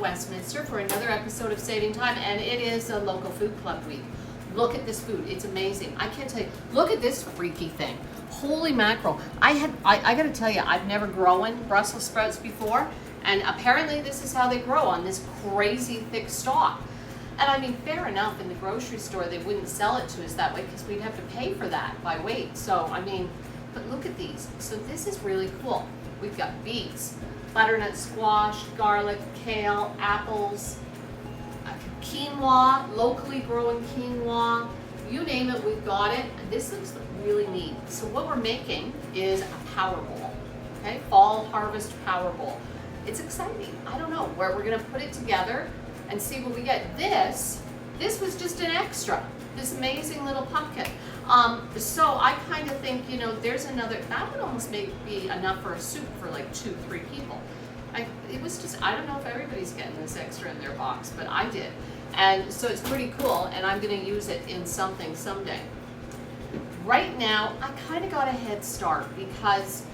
at Westminster for another episode of Saving Time, and it is a local food club week. Look at this food, it's amazing. I can't tell you, look at this freaky thing. Holy mackerel. I gotta tell you, I've never grown Brussels sprouts before, and apparently this is how they grow, on this crazy thick stalk. And I mean, fair enough, in the grocery store they wouldn't sell it to us that way because we'd have to pay for that by weight. So, I mean, but look at these. So this is really cool. We've got beets, butternut squash, garlic, kale, apples, quinoa, locally grown quinoa, you name it, we've got it. And this looks really neat. So what we're making is a power bowl, okay? Fall harvest power bowl. It's exciting. I don't know where we're gonna put it together and see what we get. This was just an extra, this amazing little pumpkin. So I kind of think, you know, there's another, that would almost be enough for a soup for like 2-3 people. It was just, I don't know if everybody's getting this extra in their box, but I did. And so it's pretty cool, and I'm gonna use it in something someday. Right now, I kind of got a head start because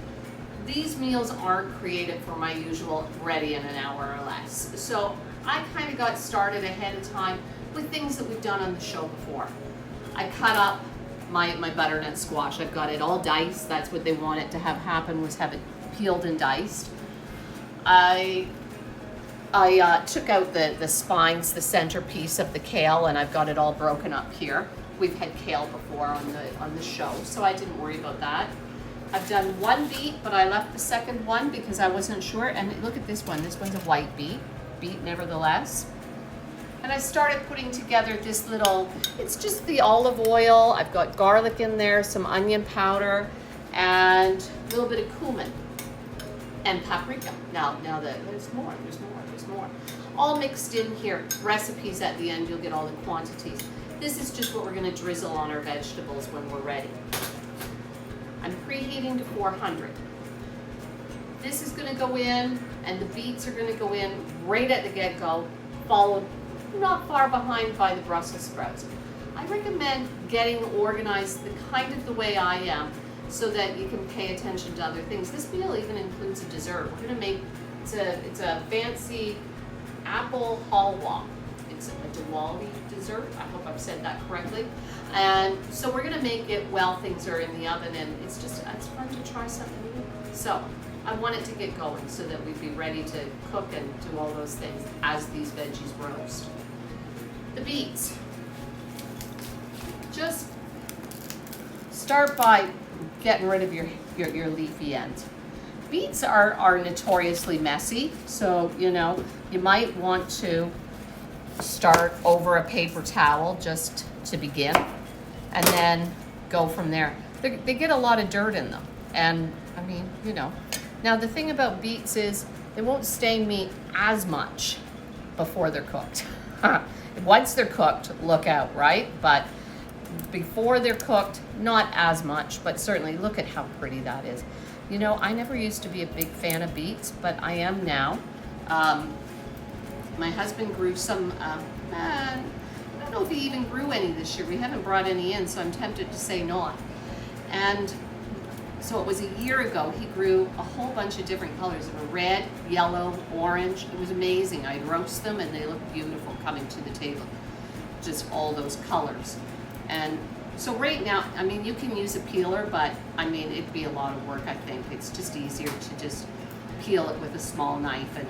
these meals aren't created for my usual ready in an hour or less. So I kind of got started ahead of time with things that we've done on the show before. I cut up my butternut squash. I've got it all diced. That's what they wanted to have happen, was have it peeled and diced. I took out the spines, the centerpiece of the kale, and I've got it all broken up here. We've had kale before on the show, so I didn't worry about that. I've done one beet, but I left the second one because I wasn't sure. And look at this one. This one's a white beet nevertheless. And I started putting together this little, it's just the olive oil. I've got garlic in there, some onion powder, and a little bit of cumin and paprika. Now there's more. All mixed in here. Recipes at the end, you'll get all the quantities. This is just what we're gonna drizzle on our vegetables when we're ready. I'm preheating to 400. This is gonna go in, and the beets are gonna go in right at the get-go, followed not far behind by the Brussels sprouts. I recommend getting organized the way I am, so that you can pay attention to other things. This meal even includes a dessert. We're gonna make, it's a fancy apple halwa. It's a Diwali dessert. I hope I've said that correctly. And so we're gonna make it while things are in the oven, and it's fun to try something new. So I want it to get going so that we'd be ready to cook and do all those things as these veggies roast. The beets. Just start by getting rid of your leafy end. Beets are notoriously messy, so you know, you might want to start over a paper towel just to begin, and then go from there. They get a lot of dirt in them, and I mean, you know. Now the thing about beets is they won't stain meat as much before they're cooked. Once they're cooked, look out, right? But before they're cooked, not as much, but certainly look at how pretty that is. You know, I never used to be a big fan of beets, but I am now. My husband grew some, I don't know if he even grew any this year. We haven't brought any in, so I'm tempted to say not. And so it was a year ago, he grew a whole bunch of different colors. They were red, yellow, orange. It was amazing. I'd roast them and they looked beautiful coming to the table. Just all those colors. And so right now, I mean, you can use a peeler, but I mean, it'd be a lot of work, I think. It's just easier to just peel it with a small knife and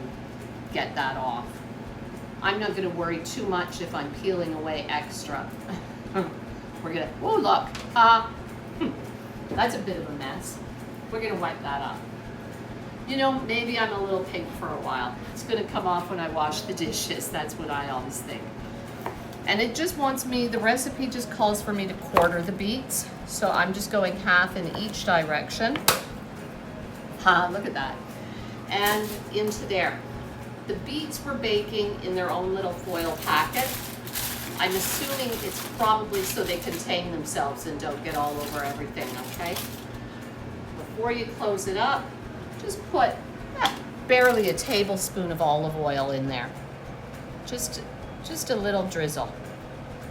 get that off. I'm not gonna worry too much if I'm peeling away extra. We're gonna, oh look, that's a bit of a mess. We're gonna wipe that up. You know, maybe I'm a little pink for a while. It's gonna come off when I wash the dishes. That's what I always think. And it just wants me, the recipe just calls for me to quarter the beets. So I'm just going half in each direction. Look at that. And into there. The beets we're baking in their own little foil packet. I'm assuming it's probably so they contain themselves and don't get all over everything, okay? Before you close it up, just put barely a tablespoon of olive oil in there. Just a little drizzle,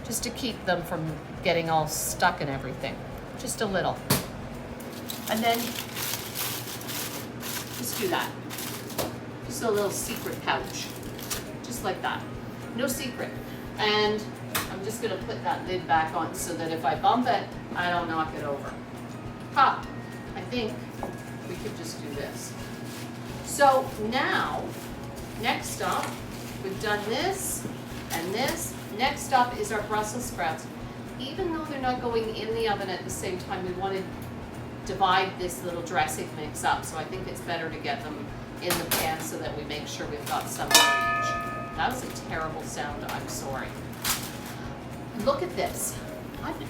just to keep them from getting all stuck in everything. Just a little. And then just do that. Just a little secret pouch. just like that. No secret. And I'm just gonna put that lid back on so that if I bump it, I don't knock it over. Ha! I think we could just do this. So now, next up, we've done this and this. Next up is our Brussels sprouts. Even though they're not going in the oven at the same time, we want to divide this little dressing mix up. So I think it's better to get them in the pan so that we make sure we've got some for each. That was a terrible sound, I'm sorry. Look at this.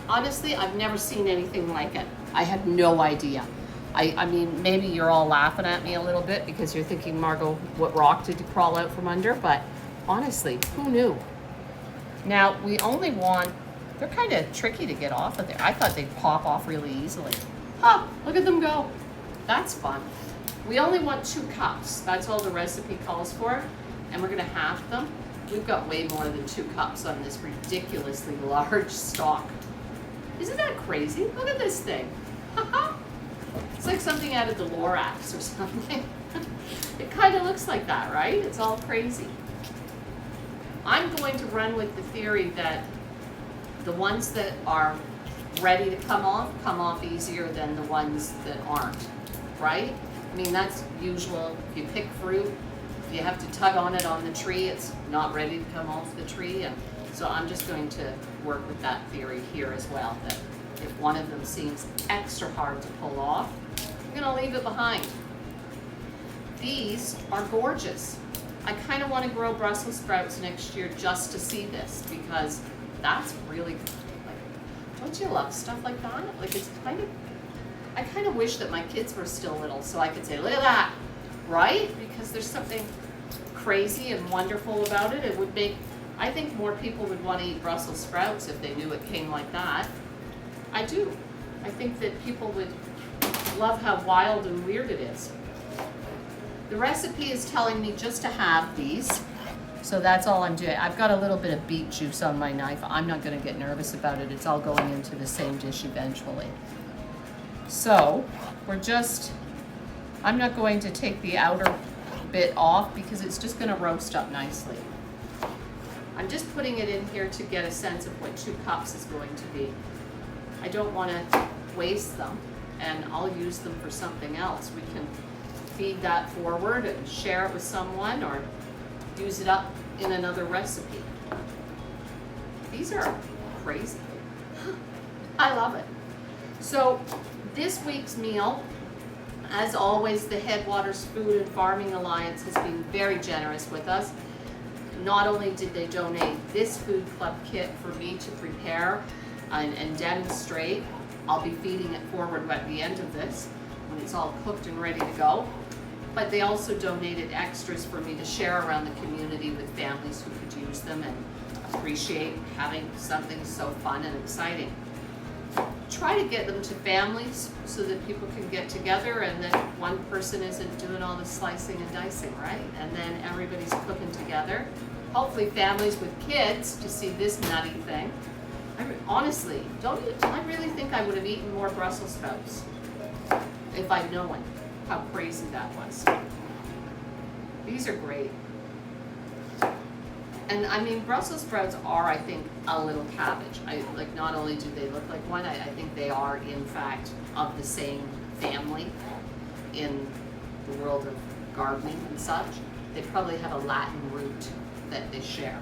Honestly, I've never seen anything like it. I had no idea. I mean, maybe you're all laughing at me a little bit because you're thinking, Margot, what rock did you crawl out from under? But honestly, who knew? Now, we only want, they're kind of tricky to get off of there. I thought they'd pop off really easily. Huh, look at them go. That's fun. We only want 2 cups. That's all the recipe calls for. And we're gonna half them. We've got way more than 2 cups on this ridiculously large stock. Isn't that crazy? Look at this thing. It's like something out of the Lorax or something. It kind of looks like that, right? It's all crazy. I'm going to run with the theory that the ones that are ready to come off easier than the ones that aren't, right? I mean, that's usual. If you pick fruit, you have to tug on it on the tree, it's not ready to come off the tree. And so I'm just going to work with that theory here as well, that if one of them seems extra hard to pull off, I'm gonna leave it behind. These are gorgeous. I kind of want to grow Brussels sprouts next year just to see this, because that's really, like, don't you love stuff like that? Like, it's kind of, I kind of wish that my kids were still little so I could say, look at that, right? Because there's something crazy and wonderful about it. It would make, I think more people would want to eat Brussels sprouts if they knew it came like that. I do. I think that people would love how wild and weird it is. The recipe is telling me just to have these, so that's all I'm doing. I've got a little bit of beet juice on my knife. I'm not going to get nervous about it. It's all going into the same dish eventually. So we're just, I'm not going to take the outer bit off because it's just going to roast up nicely. I'm just putting it in here to get a sense of what 2 cups is going to be. I don't want to waste them, and I'll use them for something else. We can feed that forward and share it with someone or use it up in another recipe. These are crazy. I love it. So this week's meal, as always, the Headwaters Food and Farming Alliance has been very generous with us. Not only did they donate this food club kit for me to prepare and demonstrate, I'll be feeding it forward at the end of this when it's all cooked and ready to go, but they also donated extras for me to share around the community with families who could use them and appreciate having something so fun and exciting. Try to get them to families so that people can get together and that one person isn't doing all the slicing and dicing, right? And then everybody's cooking together. Hopefully families with kids to see this nutty thing. Honestly, I really think I would have eaten more Brussels sprouts if I'd known how crazy that was. These are great. And I mean, Brussels sprouts are, I think, a little cabbage. Like, not only do they look like one, I think they are, in fact, of the same family in the world of gardening and such. They probably have a Latin root that they share.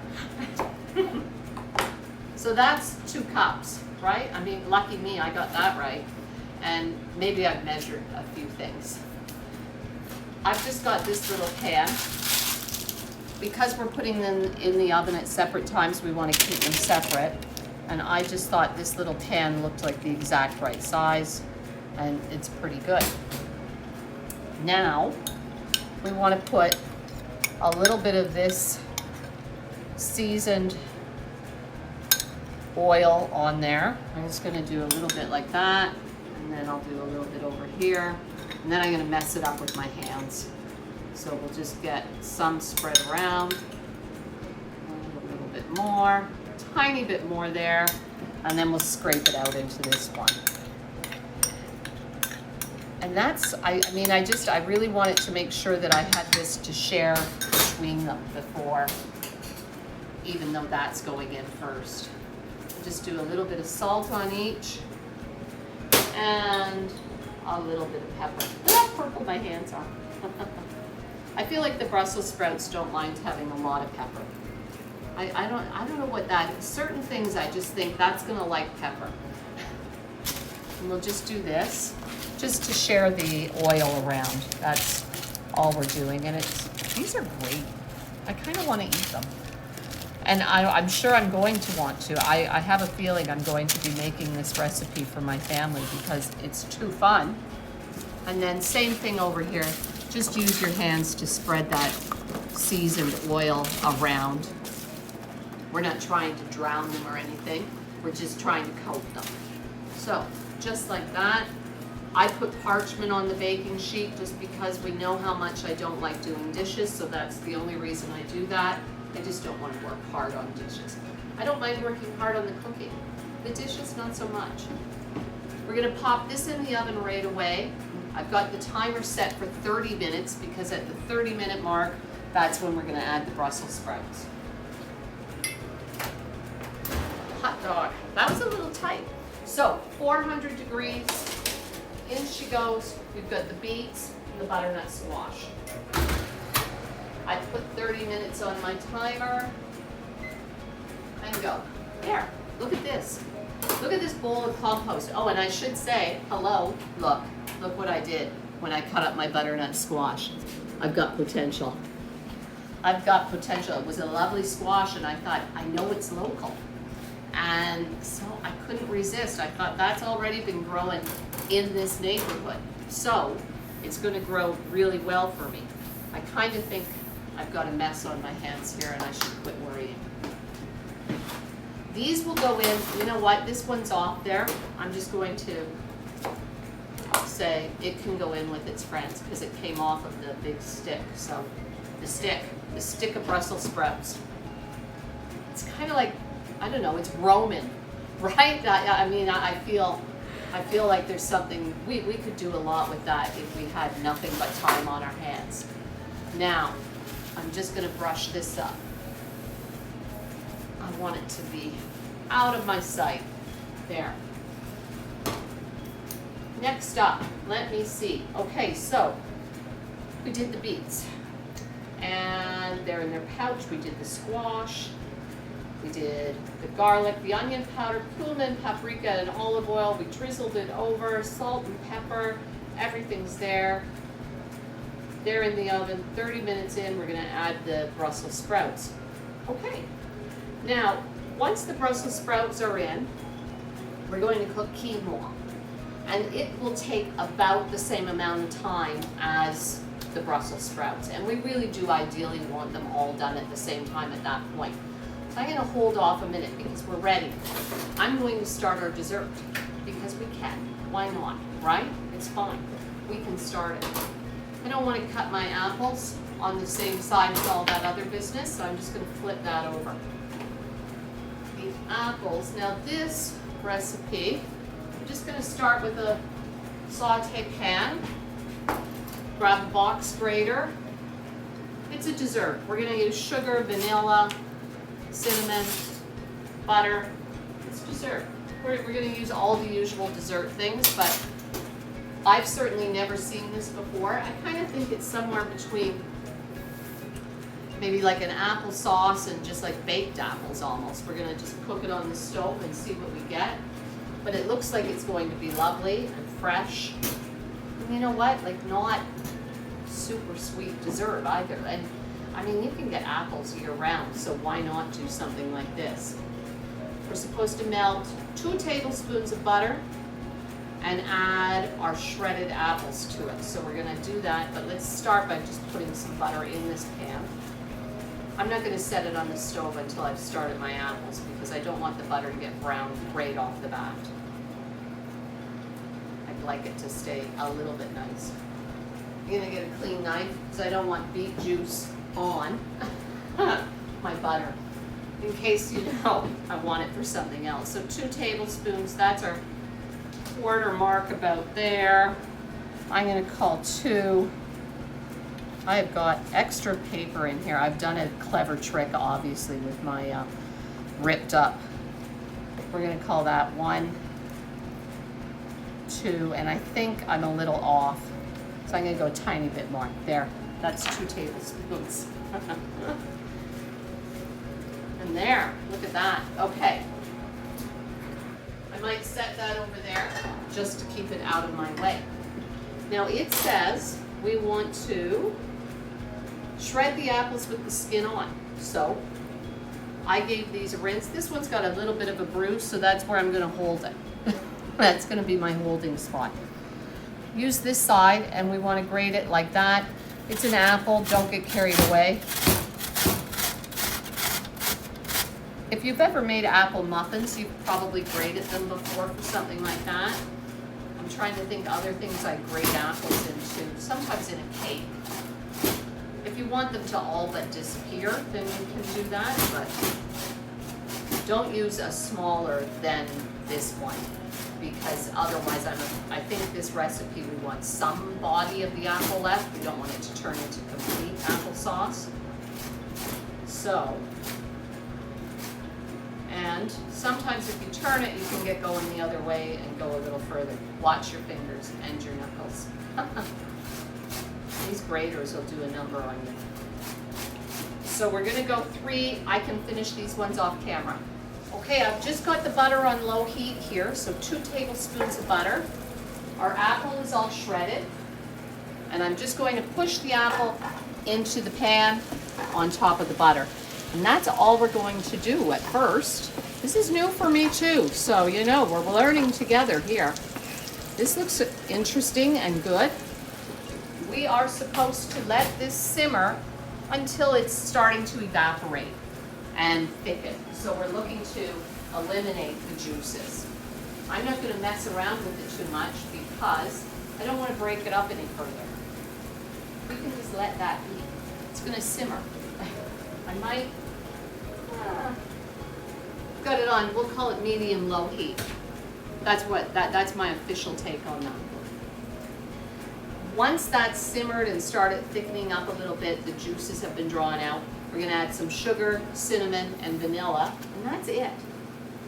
So that's 2 cups, right? I mean, lucky me, I got that right. And maybe I've measured a few things. I've just got this little pan. Because we're putting them in the oven at separate times, we want to keep them separate. And I just thought this little pan looked like the exact right size, and it's pretty good. Now, we want to put a little bit of this seasoned oil on there. I'm just going to do a little bit like that, and then I'll do a little bit over here, and then I'm going to mess it up with my hands. So we'll just get some spread around, a little bit more, tiny bit more there, and then we'll scrape it out into this one. And that's, I really wanted to make sure that I had this to share between them before even though that's going in first. Just do a little bit of salt on each and a little bit of pepper. Look how purple my hands are. I feel like the Brussels sprouts don't mind having a lot of pepper. I don't know what that is. Certain things I just think that's gonna like pepper. And we'll just do this, just to share the oil around. That's all we're doing, and these are great. I kind of want to eat them. And I'm sure I'm going to want to. I have a feeling I'm going to be making this recipe for my family because it's too fun. And then same thing over here. Just use your hands to spread that seasoned oil around. We're not trying to drown them or anything. We're just trying to coat them. So just like that. I put parchment on the baking sheet just because we know how much I don't like doing dishes, so that's the only reason I do that. I just don't want to work hard on dishes. I don't mind working hard on the cooking. The dishes, not so much. We're going to pop this in the oven right away. I've got the timer set for 30 minutes because at the 30-minute mark, that's when we're going to add the Brussels sprouts. Hot dog. That was a little tight. So 400 degrees. In she goes. We've got the beets and the butternut squash. I put 30 minutes on my timer and go. There, look at this. Look at this bowl of compost. Oh, and I should say, hello, look what I did when I cut up my butternut squash. I've got potential. I've got potential. It was a lovely squash and I thought, I know it's local. And so I couldn't resist. I thought that's already been growing in this neighborhood. So it's gonna grow really well for me. I kind of think I've got a mess on my hands here and I should quit worrying. These will go in, you know what, this one's off there. I'm just going to say it can go in with its friends because it came off of the big stick. So the stick of Brussels sprouts. It's kind of like, I don't know, it's Roman, right? I mean, I feel like there's something, we could do a lot with that if we had nothing but time on our hands. Now, I'm just gonna brush this up. I want it to be out of my sight. There. Next up, let me see. Okay, so we did the beets. And they're in their pouch. We did the squash. We did the garlic, the onion powder, cumin, paprika, and olive oil. We drizzled it over, salt and pepper. Everything's there. They're in the oven. 30 minutes in, we're gonna add the Brussels sprouts. Okay. Now, once the Brussels sprouts are in, we're going to cook quinoa. And it will take about the same amount of time as the Brussels sprouts. And we really do ideally want them all done at the same time at that point. So I'm gonna hold off a minute because we're ready. I'm going to start our dessert because we can. Why not, right? It's fine. We can start it. I don't want to cut my apples on the same side as all that other business, so I'm just gonna flip that over. The apples, now this recipe, I'm just gonna start with a saute pan. Grab a box grater. It's a dessert. We're gonna use sugar, vanilla, cinnamon, butter. It's dessert. We're gonna use all the usual dessert things, but I've certainly never seen this before. I kind of think it's somewhere between maybe like an applesauce and just like baked apples almost. We're gonna just cook it on the stove and see what we get. But it looks like it's going to be lovely and fresh. And you know what? Like not super sweet dessert either. And I mean, you can get apples year round, so why not do something like this? We're supposed to melt 2 tablespoons of butter and add our shredded apples to it. So we're gonna do that, but let's start by just putting some butter in this pan. I'm not gonna set it on the stove until I've started my apples because I don't want the butter to get brown right off the bat. I'd like it to stay a little bit nice. I'm gonna get a clean knife because I don't want beet juice on my butter. In case you know, I want it for something else. So 2 tablespoons, that's our quarter mark about there. I'm gonna call 2 I've got extra paper in here. I've done a clever trick, obviously, with my ripped up. We're gonna call that 1, 2, and I think I'm a little off. So I'm gonna go a tiny bit more. There, that's 2 tablespoons. And there, look at that. Okay. I might set that over there just to keep it out of my way. Now it says we want to shred the apples with the skin on. So I gave these a rinse. This one's got a little bit of a bruise, so that's where I'm gonna hold it. That's gonna be my holding spot. Use this side, and we wanna grate it like that. It's an apple, don't get carried away. If you've ever made apple muffins, you've probably grated them before for something like that. I'm trying to think other things I grate apples into, sometimes in a cake. If you want them to all but disappear, then you can do that, but don't use a smaller than this one, because otherwise I think this recipe we want some body of the apple left. We don't want it to turn into complete applesauce. So, and sometimes if you turn it, you can get going the other way and go a little further. Watch your fingers and your knuckles. These graters will do a number on you. So we're gonna go 3. I can finish these ones off camera. Okay, I've just got the butter on low heat here, so 2 tablespoons of butter. Our apple is all shredded, and I'm just going to push the apple into the pan on top of the butter. And that's all we're going to do at first. This is new for me too, so you know, we're learning together here. This looks interesting and good. We are supposed to let this simmer until it's starting to evaporate and thicken. So we're looking to eliminate the juices. I'm not going to mess around with it too much because I don't want to break it up any further. We can just let that be. It's going to simmer. I might, got it on, we'll call it medium low heat. That's my official take on that. Once that's simmered and started thickening up a little bit, the juices have been drawn out, we're gonna add some sugar, cinnamon, and vanilla, and that's it.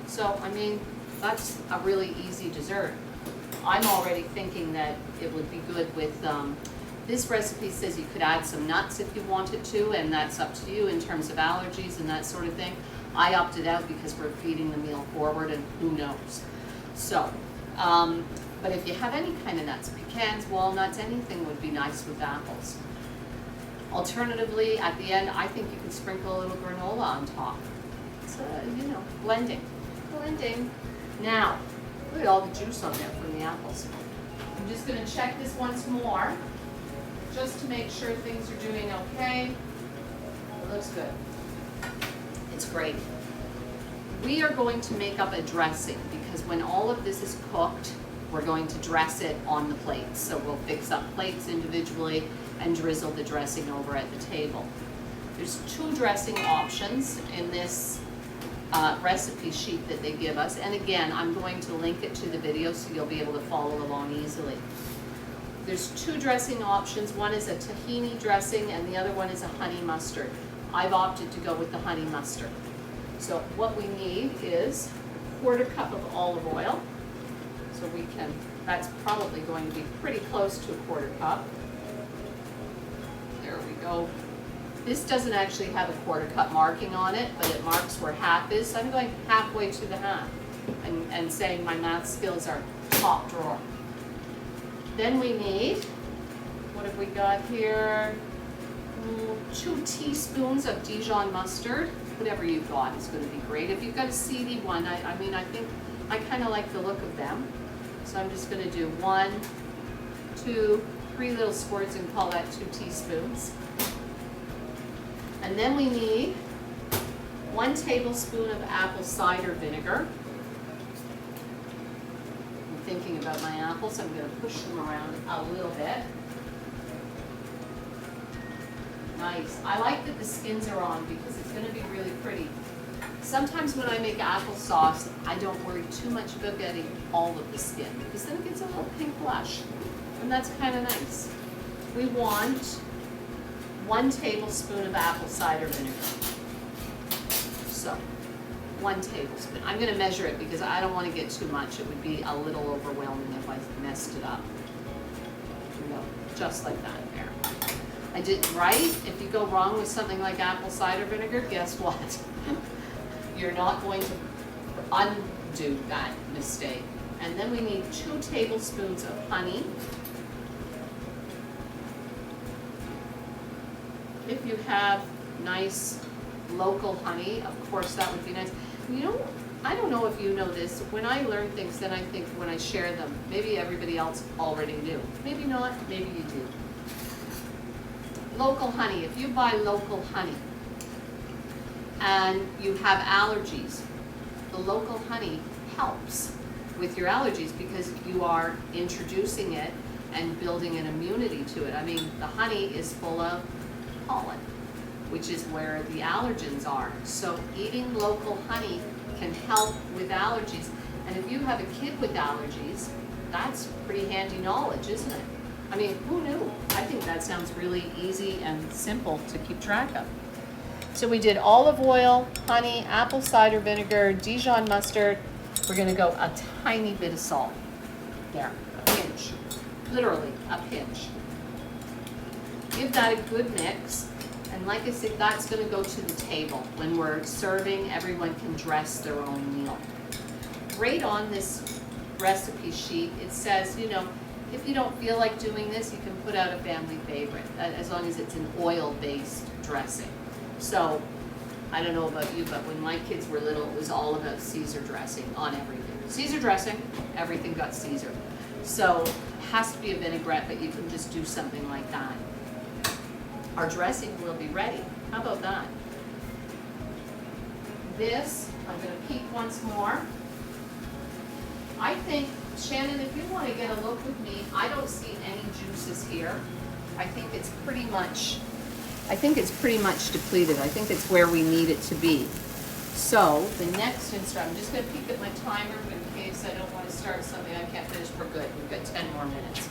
So, I mean, that's a really easy dessert. I'm already thinking that it would be good with, this recipe says you could add some nuts if you wanted to, and that's up to you in terms of allergies and that sort of thing. I opted out because we're feeding the meal forward, and who knows. So, but if you have any kind of nuts, pecans, walnuts, anything would be nice with apples. Alternatively, at the end, I think you could sprinkle a little granola on top. It's, you know, blending. Blending. Now, look at all the juice on there from the apples. I'm just going to check this once more, just to make sure things are doing okay. It looks good. It's great. We are going to make up a dressing because when all of this is cooked, we're going to dress it on the plates. So we'll fix up plates individually and drizzle the dressing over at the table. There's 2 dressing options in this recipe sheet that they give us. And again, I'm going to link it to the video so you'll be able to follow along easily. There's 2 dressing options. One is a tahini dressing and the other one is a honey mustard. I've opted to go with the honey mustard. So what we need is a 1/4 cup of olive oil. So we can, that's probably going to be pretty close to a 1/4 cup. There we go. This doesn't actually have a 1/4 cup marking on it, but it marks where half is. So I'm going halfway to the half and saying my math skills are top drawer. Then we need, what have we got here? 2 teaspoons of Dijon mustard. Whatever you've got is going to be great. If you've got a seedy one, I mean, I think I kind of like the look of them. So I'm just going to do 1, 2, 3 little squirts and call that 2 teaspoons. And then we need 1 tablespoon of apple cider vinegar. I'm thinking about my apples. I'm going to push them around a little bit. Nice. I like that the skins are on because it's going to be really pretty. Sometimes when I make applesauce, I don't worry too much about getting all of the skin because then it gets a little pink blush, and that's kind of nice. We want 1 tablespoon of apple cider vinegar. So, 1 tablespoon. I'm going to measure it because I don't want to get too much. It would be a little overwhelming if I messed it up. You know, just like that there. I did right. If you go wrong with something like apple cider vinegar, guess what? You're not going to undo that mistake. And then we need 2 tablespoons of honey. If you have nice local honey, of course that would be nice. You know, I don't know if you know this, when I learn things, then I think when I share them, maybe everybody else already knew. Maybe not, maybe you do. Local honey, if you buy local honey and you have allergies, the local honey helps with your allergies because you are introducing it and building an immunity to it. I mean, the honey is full of pollen, which is where the allergens are. So eating local honey can help with allergies. And if you have a kid with allergies, that's pretty handy knowledge, isn't it? I mean, who knew? I think that sounds really easy and simple to keep track of. So we did olive oil, honey, apple cider vinegar, Dijon mustard. We're gonna go a tiny bit of salt. There, a pinch, literally a pinch. Give that a good mix. And like I said, that's gonna go to the table. When we're serving, everyone can dress their own meal. Right on this recipe sheet, it says, you know, if you don't feel like doing this, you can put out a family favorite, as long as it's an oil-based dressing. So, I don't know about you, but when my kids were little, it was all about Caesar dressing on everything. Caesar dressing, everything got Caesar. So, it has to be a vinaigrette, but you can just do something like that. Our dressing will be ready. How about that? This, I'm going to peek once more. I think, Shannon, if you want to get a look with me, I don't see any juices here. I think it's pretty much depleted. I think it's where we need it to be. So the next instruction, I'm just going to peek at my timer in case I don't want to start something I can't finish for good. We've got 10 more minutes.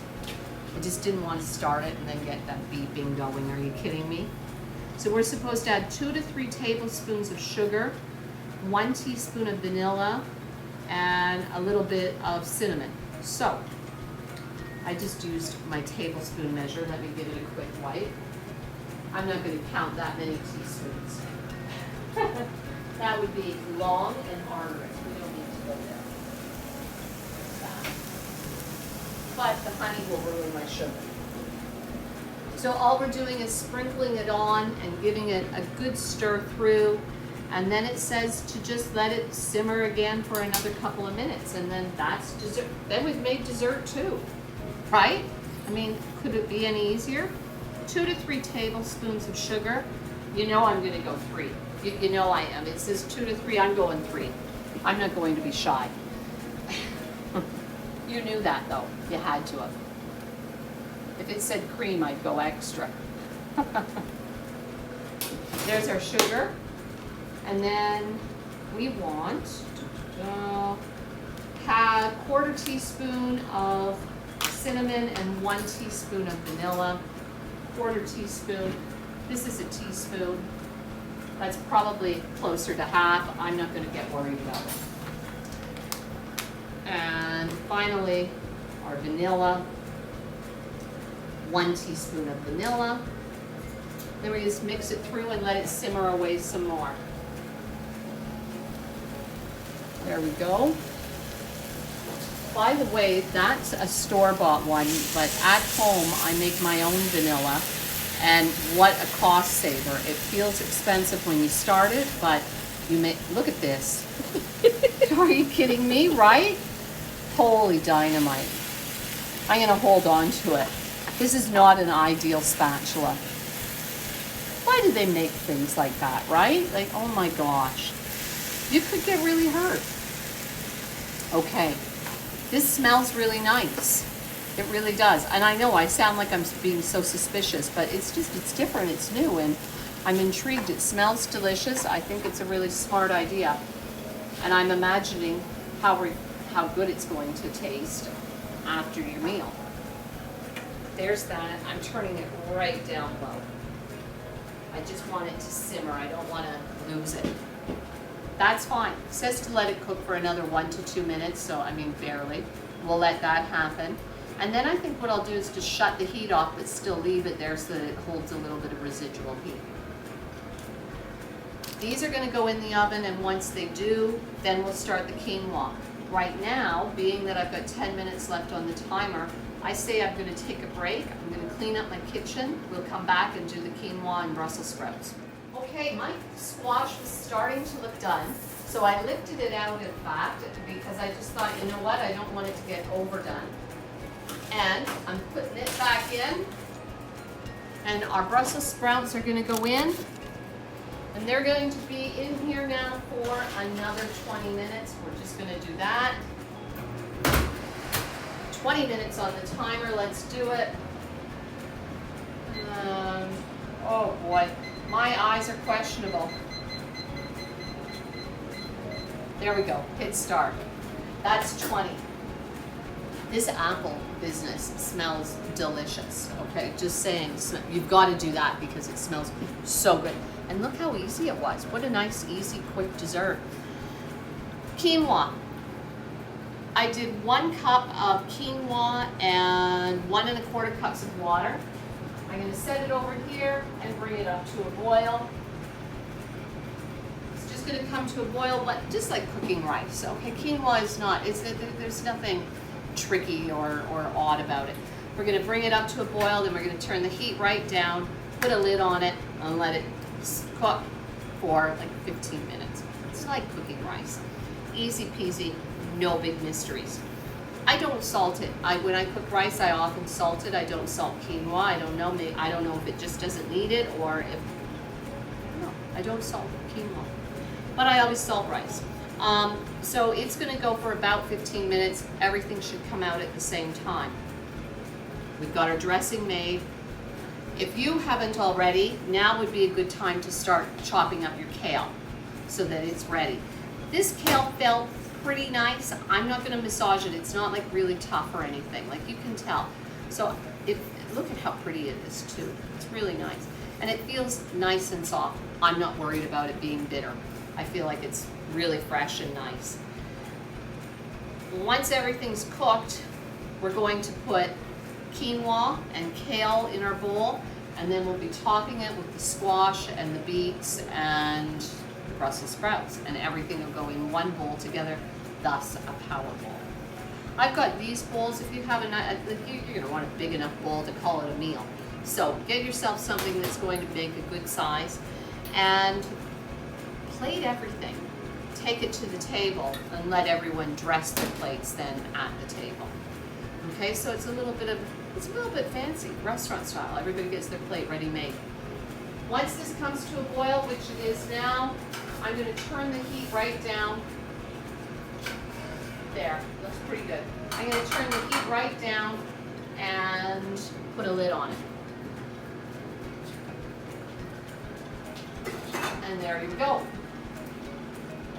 I just didn't want to start it and then get that beeping going. Are you kidding me? So we're supposed to add 2 to 3 tablespoons of sugar, 1 teaspoon of vanilla, and a little bit of cinnamon. So I just used my tablespoon measure. Let me give it a quick wipe. I'm not going to count that many teaspoons. That would be long and arduous. We don't need to go there. But the honey will ruin my sugar. So all we're doing is sprinkling it on and giving it a good stir through. And then it says to just let it simmer again for another couple of minutes. And then that's dessert. Then we've made dessert too, right? I mean, could it be any easier? 2 to 3 tablespoons of sugar. You know I'm gonna go 3. You know I am. It says 2 to 3, I'm going 3. I'm not going to be shy. You knew that though, you had to have. If it said cream, I'd go extra. There's our sugar. And then we want have 1/4 teaspoon of cinnamon and 1 teaspoon of vanilla. 1/4 teaspoon. This is a teaspoon. That's probably closer to half. I'm not going to get worried about it. And finally, our vanilla. 1 teaspoon of vanilla. Then we just mix it through and let it simmer away some more. There we go. By the way, that's a store-bought one, but at home I make my own vanilla, and what a cost saver. It feels expensive when you start it, but you make, look at this. Are you kidding me, right? Holy dynamite. I'm gonna hold on to it. This is not an ideal spatula. Why do they make things like that, right? Like, oh my gosh. You could get really hurt. Okay, this smells really nice. It really does. And I know I sound like I'm being so suspicious, but it's just, it's different, it's new, and I'm intrigued. It smells delicious. I think it's a really smart idea. And I'm imagining how good it's going to taste after your meal. There's that. I'm turning it right down low. I just want it to simmer. I don't want to lose it. That's fine. It says to let it cook for another 1 to 2 minutes, so I mean barely. We'll let that happen. And then I think what I'll do is just shut the heat off, but still leave it there so that it holds a little bit of residual heat. These are going to go in the oven, and once they do, then we'll start the quinoa. Right now, being that I've got 10 minutes left on the timer, I say I'm going to take a break. I'm going to clean up my kitchen. We'll come back and do the quinoa and Brussels sprouts. Okay, my squash was starting to look done, so I lifted it out in fact because I just thought, you know what, I don't want it to get overdone. And I'm putting it back in, and our Brussels sprouts are going to go in, and they're going to be in here now for another 20 minutes. We're just going to do that. 20 minutes on the timer, let's do it. Oh boy, my eyes are questionable. There we go, hit start. That's 20. This apple business smells delicious, okay? Just saying, you've got to do that because it smells so good. And look how easy it was. What a nice, easy, quick dessert. Quinoa. I did 1 cup of quinoa and 1 1/4 cups of water. I'm going to set it over here and bring it up to a boil. It's just going to come to a boil, but just like cooking rice, okay? Quinoa is not, there's nothing tricky or odd about it. We're going to bring it up to a boil, then we're going to turn the heat right down, put a lid on it, and let it cook for like 15 minutes. It's like cooking rice. Easy peasy, no big mysteries. I don't salt it. When I cook rice, I often salt it. I don't salt quinoa. I don't know if it just doesn't need it or if, no, I don't salt quinoa. But I always salt rice. So it's going to go for about 15 minutes. Everything should come out at the same time. We've got our dressing made. If you haven't already, now would be a good time to start chopping up your kale so that it's ready. This kale felt pretty nice. I'm not going to massage it. It's not like really tough or anything, like you can tell. So look at how pretty it is too. It's really nice. And it feels nice and soft. I'm not worried about it being bitter. I feel like it's really fresh and nice. Once everything's cooked, we're going to put quinoa and kale in our bowl, and then we'll be topping it with the squash and the beets and the Brussels sprouts, and everything will go in one bowl together, thus a power bowl. I've got these bowls. If you have you're going to want a big enough bowl to call it a meal. So get yourself something that's going to make a good size, and plate everything. Take it to the table and let everyone dress their plates then at the table. Okay, so it's a little bit fancy, restaurant style. Everybody gets their plate ready made. Once this comes to a boil, which it is now, I'm going to turn the heat right down. There, looks pretty good. I'm going to turn the heat right down and put a lid on it. And there you go.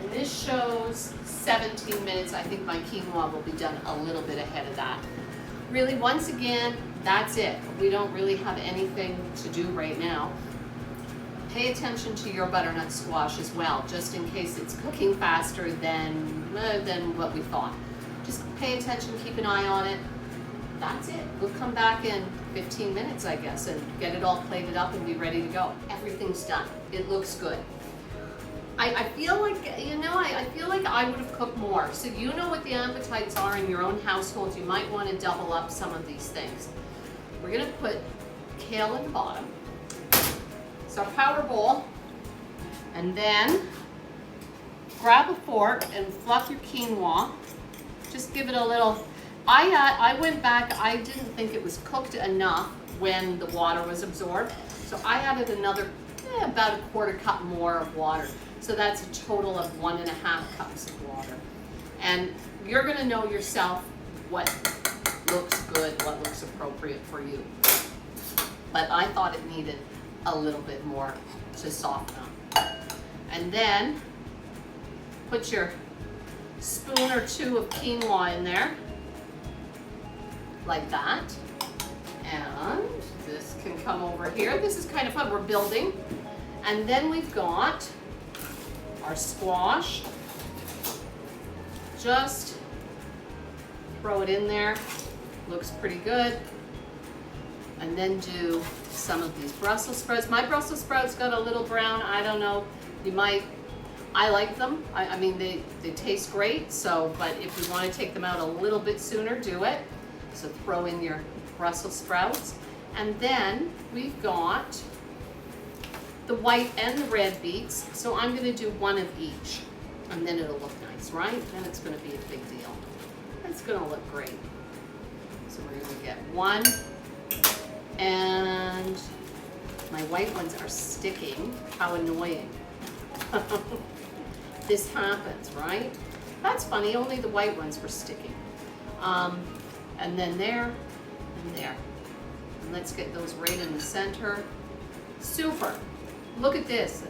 And this shows 17 minutes. I think my quinoa will be done a little bit ahead of that. Really, once again, that's it. We don't really have anything to do right now. Pay attention to your butternut squash as well, just in case it's cooking faster than what we thought. Just pay attention, keep an eye on it. That's it. We'll come back in 15 minutes, I guess, and get it all plated up and be ready to go. Everything's done. It looks good. I feel like, I feel like I would have cooked more. So you know what the appetites are in your own household. You might want to double up some of these things. We're going to put kale at the bottom. It's our power bowl. And then grab a fork and fluff your quinoa. Just give it a little. I went back, I didn't think it was cooked enough when the water was absorbed. So I added another, about a 1/4 cup more of water. So that's a total of 1.5 cups of water. And you're gonna know yourself what looks good, what looks appropriate for you. But I thought it needed a little bit more to soften up. And then put your spoon or 2 of quinoa in there, like that. And this can come over here. This is kind of fun. We're building. And then we've got our squash. Just throw it in there. Looks pretty good. And then do some of these Brussels sprouts. My Brussels sprouts got a little brown. I don't know. You might, I like them. I mean, they taste great. So, but if you want to take them out a little bit sooner, do it. So throw in your Brussels sprouts. And then we've got the white and the red beets. So I'm going to do one of each. And then it'll look nice, right? Then it's going to be a big deal. It's going to look great. So we're going to get one. And my white ones are sticking. How annoying. This happens, right? That's funny, only the white ones were sticking. And then there, and there. And let's get those right in the center. Super. Look at this.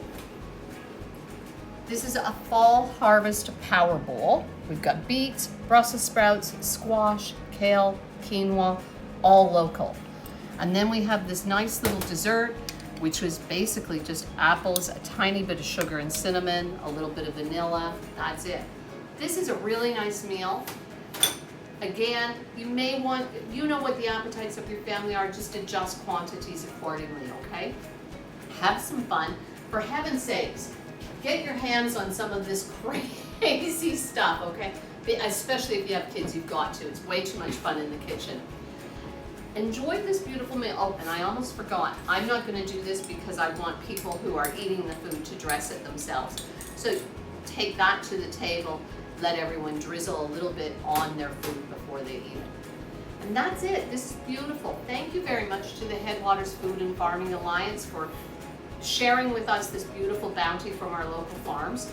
This is a fall harvest power bowl. We've got beets, Brussels sprouts, squash, kale, quinoa, all local. And then we have this nice little dessert, which was basically just apples, a tiny bit of sugar and cinnamon, a little bit of vanilla. That's it. This is a really nice meal. Again, you may want, you know what the appetites of your family are, just adjust quantities accordingly, okay? Have some fun. For heaven's sakes, get your hands on some of this crazy stuff, okay? Especially if you have kids, you've got to. It's way too much fun in the kitchen. Enjoy this beautiful meal. Oh, and I almost forgot. I'm not going to do this because I want people who are eating the food to dress it themselves. So take that to the table. Let everyone drizzle a little bit on their food before they eat it. And that's it. This is beautiful. Thank you very much to the Headwaters Food and Farming Alliance for sharing with us this beautiful bounty from our local farms.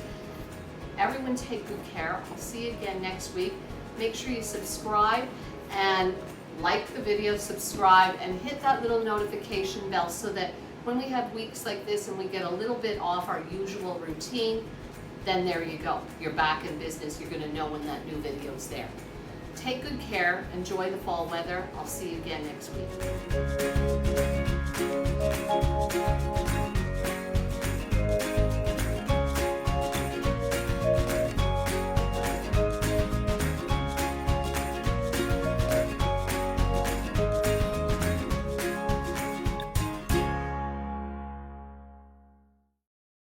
Everyone take good care. I'll see you again next week. Make sure you subscribe and like the video, subscribe, and hit that little notification bell so that when we have weeks like this and we get a little bit off our usual routine, then there you go. You're back in business. You're going to know when that new video is there. Take good care. Enjoy the fall weather. I'll see you again next week.